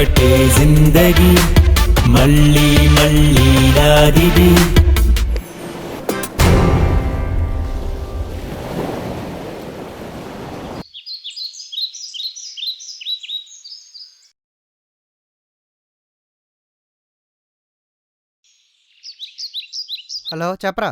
ఒకటే జిందగీ మళ్ళీ మళ్ళీ రాదిది. హలో చెప్పరా.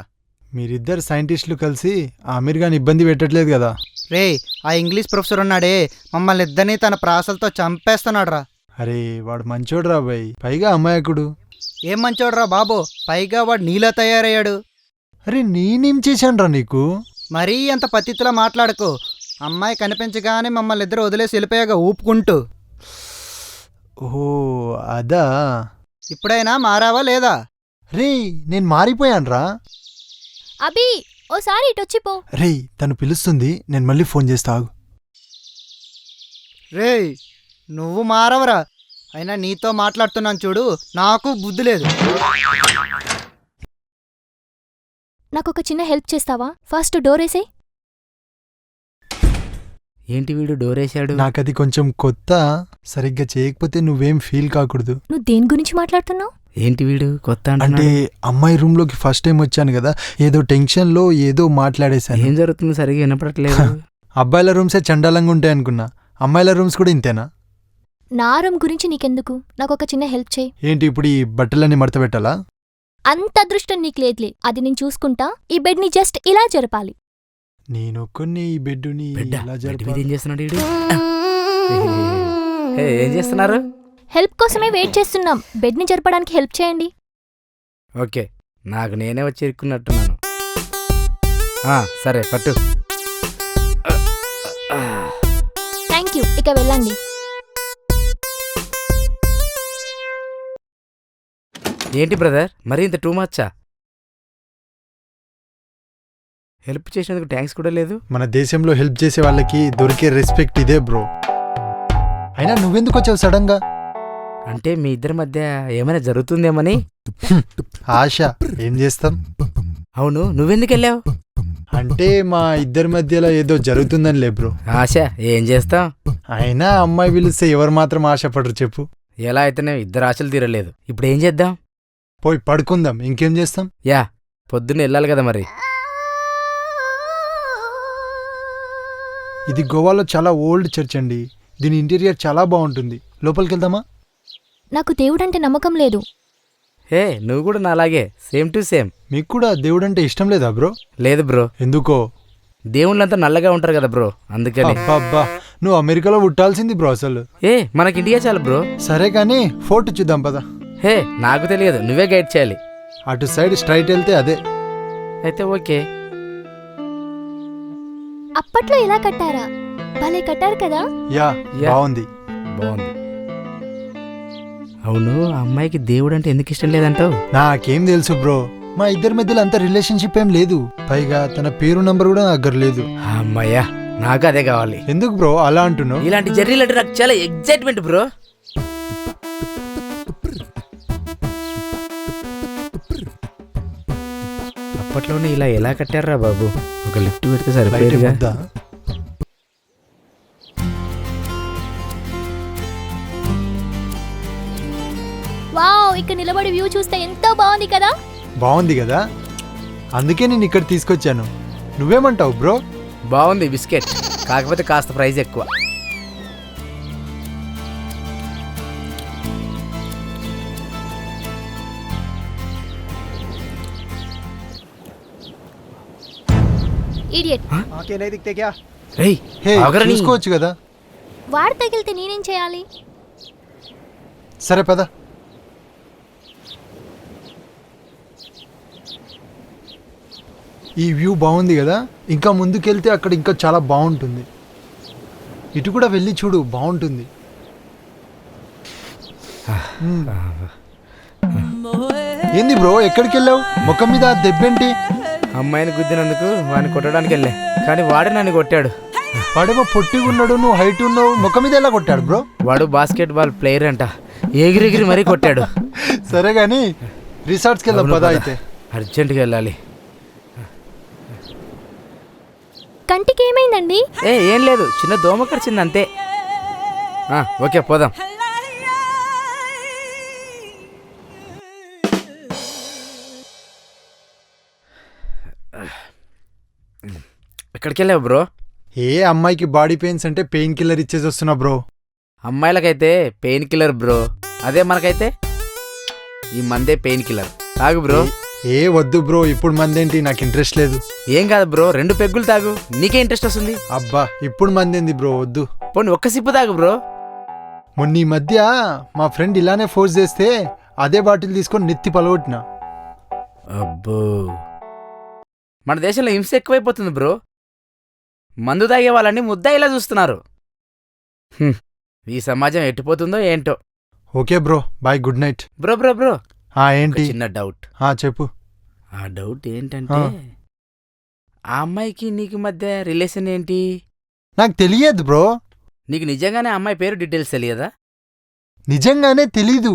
మీరిద్దరు సైంటిస్టులు కలిసి ఆమీర్ గాని ఇబ్బంది పెట్టట్లేదు కదా? రే, ఆ ఇంగ్లీష్ ప్రొఫెసర్ ఉన్నాడే మమ్మల్ని ఇద్దరిని తన ప్రాసలతో చంపేస్తున్నాడు రా. అరే వాడు మంచోడు రా బాయ్, పైగా అమాయకుడు. ఏం మంచోడ్రా బాబు, పైగా వాడు నీలా తయారయ్యాడు. అరే నేనేం చేశానురా నీకు? మరీ అంత పతితిలా మాట్లాడకు. అమ్మాయి కనిపించగానే మమ్మల్ని ఇద్దరు వదిలేసి వెళ్ళిపోయాగా ఊపుకుంటూ. ఓహో అదా. ఇప్పుడైనా మారావా లేదా? రే నేను మారిపోయానురా. అభి ఓసారి ఇటొచ్చిపో. రే తను పిలుస్తుంది, నేను మళ్ళీ ఫోన్ చేస్తా ఆగు. రే నువ్వు మారవరా. అయినా నీతో మాట్లాడుతున్నాను చూడు, నాకు బుద్ధి లేదు. నాకొక చిన్న హెల్ప్ చేస్తావా? ఫస్ట్ డోర్ వేసేయ్. ఏంటి వీడు డోరేశాడు? నాకది కొంచెం కొత్త, సరిగ్గా చేయకపోతే నువ్వేం ఫీల్ కాకూడదు. నువ్వు దేని గురించి మాట్లాడుతున్నావు? ఏంటి వీడు కొత్త అంటే అమ్మాయి రూమ్ లోకి ఫస్ట్ టైం వచ్చాను కదా, ఏదో టెన్షన్ లో ఏదో మాట్లాడేశాను. ఏం జరుగుతుంది సరిగా వినపడట్లేదు. అబ్బాయిల రూమ్సే చండాలంగా ఉంటాయి అనుకున్నా, అమ్మాయిల రూమ్స్ కూడా ఇంతేనా? నా రూమ్ గురించి నీకెందుకు, నాకొక చిన్న హెల్ప్ చేయి. ఏంటి ఇప్పుడు ఈ బట్టలన్నీ మడత పెట్టాలా? అంత అదృష్టం నీకు లేదులే, అది నేను చూసుకుంటా. ఈ బెడ్ ని జస్ట్ ఇలా జరపాలి. నేను కొన్ని ఈ బెడ్డుని ఎలా జరపాలి? ఏం చేస్తున్నాడు వీడు? ఏం చేస్తున్నారు? హెల్ప్ కోసమే వెయిట్ చేస్తున్నాం, బెడ్ ని జరపడానికి హెల్ప్ చేయండి. ఓకే, నాకు నేనే వచ్చి ఇరుక్కున్నట్టున్నాను. సరే పట్టు. థ్యాంక్ యూ, ఇక వెళ్ళండి. ఏంటి బ్రదర్ మరీ ఇంత టూ మచ్చా? హెల్ప్ చేసినందుకు థ్యాంక్స్ కూడా లేదు. మన దేశంలో హెల్ప్ చేసే వాళ్ళకి దొరికే రెస్పెక్ట్ ఇదే బ్రో. అయినా నువ్వెందుకు వచ్చావు సడన్ గా? అంటే మీ ఇద్దరి మధ్య ఏమైనా జరుగుతుందేమని. ఆశ, ఏం చేస్తాం. అవును, నువ్వెందుకు వెళ్ళావు? అంటే మా ఇద్దరి మధ్యలో ఏదో జరుగుతుందని లే బ్రో. ఆశ, ఏం చేస్తాం. అయినా అమ్మాయి పిలిస్తే ఎవరు మాత్రం ఆశపడరు చెప్పు. ఎలా అయితేనే ఇద్దరు ఆశలు తీరలేదు. ఇప్పుడు ఏం చేద్దాం? పోయి పడుకుందాం, ఇంకేం చేస్తాం. యా, పొద్దున్న వెళ్ళాలి కదా మరి. ఇది గోవాలో చాలా ఓల్డ్ చర్చ్ అండి, దీని ఇంటీరియర్ చాలా బాగుంటుంది. లోపలికి వెళ్దామా? నాకు దేవుడంటే నమ్మకం లేదు. హే, నువ్వు కూడా నాలాగే సేమ్ టు సేమ్. మీకు కూడా దేవుడంటే ఇష్టం లేదా బ్రో? లేదు బ్రో. ఎందుకో? దేవుళ్ళంతా నల్లగా ఉంటారు కదా బ్రో, అందుకని. అబ్బా, నువ్వు అమెరికాలో పుట్టాల్సింది బ్రో అసలు. మనకి ఇండియా చాలు బ్రో. సరే కానీ ఫోటో చూద్దాం పద. హే, నాకు తెలియదు, నువ్వే గైడ్ చేయాలి. అటు సైడ్ స్ట్రైట్ వెళ్తే అదే. అయితే ఓకే. అప్పట్లో ఇలా కట్టారా? భలే కట్టారు కదా. యా, బాగుంది. బాగుంది. అవును, ఆ అమ్మాయికి దేవుడు అంటే ఎందుకు ఇష్టం లేదంటావు? నాకేం తెలుసు బ్రో, మా ఇద్దరి మధ్యలో అంత రిలేషన్షిప్ ఏం లేదు. పైగా తన పేరు నంబర్ కూడా నా దగ్గర లేదు. అమ్మాయ్యా, నాకు అదే కావాలి. ఎందుకు బ్రో అలా అంటున్నావు? ఇలాంటి జర్నీలు అంటే నాకు చాలా ఎగ్జైట్మెంట్ బ్రో. అప్పట్లోనే ఇలా ఎలా కట్టారా బాబు? ఒక లిఫ్ట్ పెడితే సరిపోయేదిగా. వావ్, ఇక్కడ నిలబడి వ్యూ చూస్తే ఎంతో బాగుంది కదా. బాగుంది కదా, అందుకే నేను ఇక్కడ తీసుకొచ్చాను. నువ్వేమంటావు బ్రో? బాగుంది బిస్కెట్, కాకపోతే కాస్త ప్రైస్ ఎక్కువ. ఇడియట్. చూసుకోవచ్చు కదా. వాడు తగిలితే నేనేం చేయాలి? సరే పద. ఈ వ్యూ బాగుంది కదా, ఇంకా ముందుకెళ్తే అక్కడ ఇంకా చాలా బాగుంటుంది. ఇటు కూడా వెళ్ళి చూడు, బాగుంటుంది. ఏంది బ్రో, ఎక్కడికి వెళ్ళావు? ముఖం మీద దెబ్బేంటి? అమ్మాయిని గుద్దినందుకు వాడిని కొట్టడానికి వెళ్ళా, కానీ వాడే నన్ను కొట్టాడు. వాడేమో పొట్టిగా ఉన్నాడు, నువ్వు హైట్ ఉన్నావు, ముఖం మీద ఎలా కొట్టాడు బ్రో? వాడు బాస్కెట్ బాల్ ప్లేయర్ అంట, ఎగిరెగిరి మరీ కొట్టాడు. సరే గాని రిసార్ట్స్కి వెళ్దాం పద. అయితే అర్జెంటుగా వెళ్ళాలి. కంటికి ఏమైందండి? ఏం లేదు, చిన్న దోమ కరిచింది అంతే. ఓకే పోదాం. ఎక్కడికి వెళ్ళావు బ్రో? ఏ అమ్మాయికి బాడీ పెయిన్స్ అంటే పెయిన్ కిల్లర్ ఇచ్చేసి వస్తున్నా బ్రో. అమ్మాయిలకైతే పెయిన్ కిల్లర్ బ్రో, అదే మనకైతే ఈ మందే పెయిన్ కిల్లర్. తాగు బ్రో. ఏ వద్దు బ్రో, ఇప్పుడు మందేంటి, నాకు ఇంట్రెస్ట్ లేదు. ఏం కాదు బ్రో, 2 పెగ్గులు తాగు, నీకే ఇంట్రెస్ట్ వస్తుంది. అబ్బా ఇప్పుడు మందేంది బ్రో, వద్దు. పోనీ ఒక్క సిప్పు తాగు బ్రో. మొన్న ఈ మధ్య మా ఫ్రెండ్ ఇలానే ఫోర్స్ చేస్తే అదే బాటిల్ తీసుకొని నెత్తి పలగొట్టిన. అబ్బో, మన దేశంలో హింస ఎక్కువైపోతుంది బ్రో. మందు తాగే వాళ్ళని ముద్ద ఇలా చూస్తున్నారు. ఈ సమాజం ఎట్టిపోతుందో ఏంటో. Okay bro, bye, good night. Bro bro bro, ఏంటి? చిన్న డౌట్. చెప్పు. ఆ డౌట్ ఏంటంటే ఆ అమ్మాయికి నీకు మధ్య రిలేషన్ ఏంటి? నాకు తెలియదు బ్రో. నీకు నిజంగానే అమ్మాయి పేరు డీటెయిల్స్ తెలియదా? నిజంగానే తెలీదు.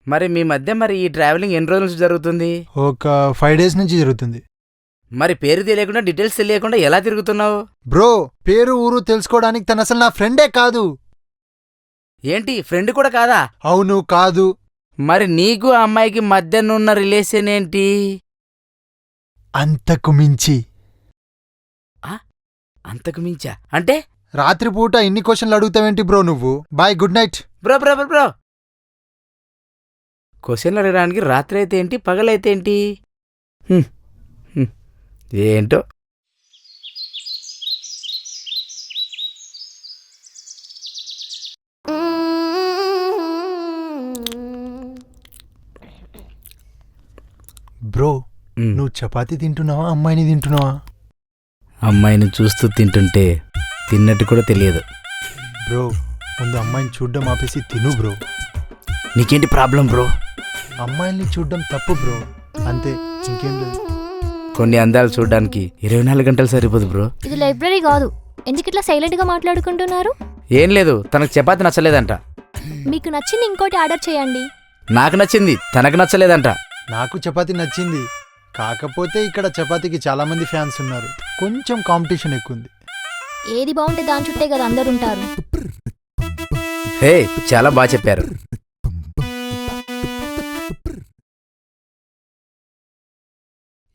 మరి మీ మధ్య ఈ ట్రావెలింగ్ ఎన్ని రోజుల నుంచి జరుగుతుంది? ఒక 5 days నుంచి జరుగుతుంది. మరి పేరు తెలియకుండా డీటెయిల్స్ తెలియకుండా ఎలా తిరుగుతున్నావు? బ్రో, పేరు ఊరు తెలుసుకోవడానికి తను అసలు నా ఫ్రెండే కాదు. ఏంటి, ఫ్రెండ్ కూడా కాదా? అవును, కాదు. మరి నీకు ఆ అమ్మాయికి మధ్యనున్న రిలేషన్ ఏంటి? అంతకు మించి. అంతకు మించా అంటే? రాత్రిపూట ఇన్ని క్వశ్చన్లు అడుగుతావేంటి బ్రో నువ్వు? Bye, good night. Bro bro bro bro, క్వశ్చన్లు అడగడానికి రాత్రి అయితే ఏంటి, పగలైతే ఏంటి? ఏంటో. బ్రో, నువ్వు చపాతీ తింటున్నావా, అమ్మాయిని తింటున్నావా? అమ్మాయిని చూస్తూ తింటుంటే తిన్నట్టు కూడా తెలియదు. బ్రో, ముందు అమ్మాయిని చూడ్డం ఆపేసి తిను బ్రో. నీకేంటి ప్రాబ్లం బ్రో? అమ్మాయిల్ని చూడ్డం తప్పు బ్రో, అంతే, ఇంకేం లేదు. కొన్ని అందాలు చూడడానికి 24 గంటలు సరిపోదు బ్రో. ఇది లైబ్రరీ కాదు, ఎందుకు ఇట్లా సైలెంట్ గా మాట్లాడుకుంటున్నారు? ఏం లేదు, తనకు చపాతి నచ్చలేదంట. మీకు నచ్చింది ఇంకోటి ఆర్డర్ చేయండి. నాకు నచ్చింది, తనకు నచ్చలేదంట. నాకు చపాతీ నచ్చింది, కాకపోతే ఇక్కడ చపాతీకి చాలా మంది ఫ్యాన్స్ ఉన్నారు, కొంచెం కాంపిటీషన్ ఎక్కువ ఉంది. ఏది బాగుంటే దాని చుట్టే కదా అందరు ఉంటారు. హే, చాలా బాగా చెప్పారు.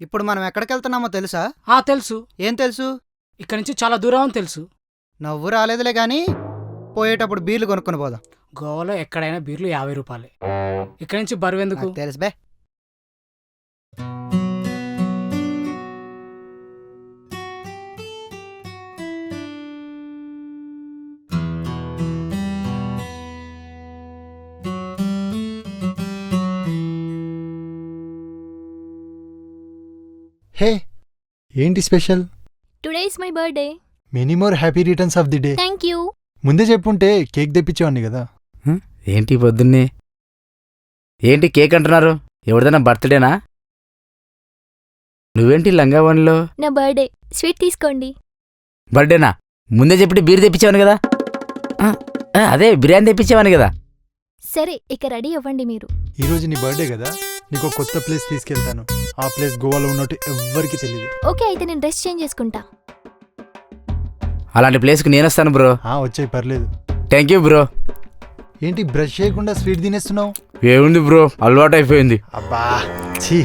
ఇప్పుడు మనం ఎక్కడికి వెళ్తున్నామో తెలుసా? తెలుసు. ఏం తెలుసు? ఇక్కడి నుంచి చాలా దూరం అని తెలుసు. నవ్వు రాలేదులే గాని పోయేటప్పుడు బీర్లు కొనుక్కొని పోదాం. గోవాలో ఎక్కడైనా బీర్లు 50 రూపాయలే. ఇక్కడి నుంచి బరువెందుకు? నాకు తెలుసు బే. హే, ఏంటి special? Today is my birthday. Many more happy returns of the day. Thank you. ముందే చెప్పుంటే కేక్ తెప్పించేవాడిని కదా. ఏంటి పొద్దున్నే ఏంటి కేక్ అంటున్నారు? ఎవరిదైనా బర్త్డేనా? నువ్వేంటి లంగావన్లో? నా బర్త్డే, స్వీట్ తీసుకోండి. బర్త్డేనా? ముందే చెప్పి బీర్ తెప్పించావని కదా. అదే బిర్యానీ తెప్పించావని కదా. సరే, ఇక రెడీ అవ్వండి మీరు. ఈరోజు నీ బర్త్డే కదా, నీకు కొత్త ప్లేస్ తీసుకెళ్తాను. ఆ ప్లేస్ గోవాలో ఉన్నట్టు ఎవ్వరికి తెలియదు. ఓకే, అయితే నేను డ్రెస్ చేంజ్ చేసుకుంటా. అలాంటి ప్లేస్కి నేను వస్తాను బ్రో. వచ్చాయి, పర్లేదు. Thank you bro. ఏంటి బ్రష్ చేయకుండా స్వీట్ తినేస్తున్నావు? ఏముంది బ్రో, అలవాటు అయిపోయింది. అబ్బా, ఛీ.